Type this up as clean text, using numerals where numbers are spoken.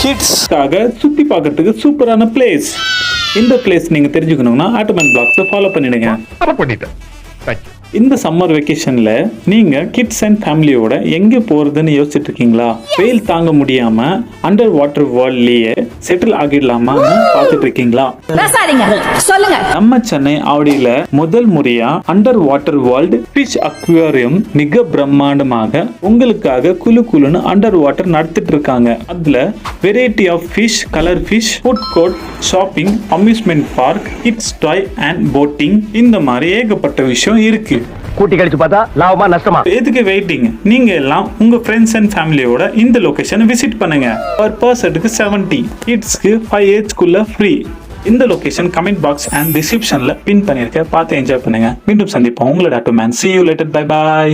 கிட்ஸ்க்காக சுத்தி பார்க்கிறதுக்கு சூப்பரான பிளேஸ். இந்த பிளேஸ் நீங்க தெரிஞ்சுக்கணும்னா ஆட்டோமேன் பிளாக்ஸை ஃபாலோ பண்ணிடுங்க. இந்த சம்மர் வெக்கேஷன்ல நீங்க கிட்ஸ் அண்ட் ஃபேமிலியோட எங்க போறதுன்னு யோசிச்சுட்டு இருக்கீங்களா? வெயில் தாங்க முடியாம அண்டர் வாட்டர் வேர்ல்ட்லயே செட்டில் ஆகிடலாமா பார்த்துட்டு இருக்கீங்களா? நம்ம சென்னை ஆவடியில முதல் முறையா under water world fish aquarium மிக பிரம்மாண்டமாக உங்களுக்காக குழுன்னு அண்டர் வாட்டர் நடத்திட்டு இருக்காங்க. அதுல variety of fish, colour fish, food court, shopping, amusement park, kids toy and boating, இந்த மாதிரி ஏகப்பட்ட விஷயம் இருக்கு. கூட்டி கழிச்சு பார்த்தா லாபமா நஷ்டமா? எதுக்கு வெயிட்டிங்? நீங்க எல்லாம் உங்க ஃப்ரெண்ட்ஸ் அண்ட் ஃபேமிலியோட இந்த லொகேஷனை விசிட் பண்ணுங்க. பர் பர்சனுக்கு 70, கிட்ஸ்க்கு 5 ஏஜ்க்குள்ள ஃப்ரீ. இந்த லொகேஷன் கமெண்ட் பாக்ஸ் அண்ட் டிஸ்கிரிப்ஷன்ல பின் பண்ணிருக்க, பார்த்து என்ஜாய் பண்ணுங்க. மீண்டும் சந்திப்போம். உங்களோட auto man. See you later. Bye bye.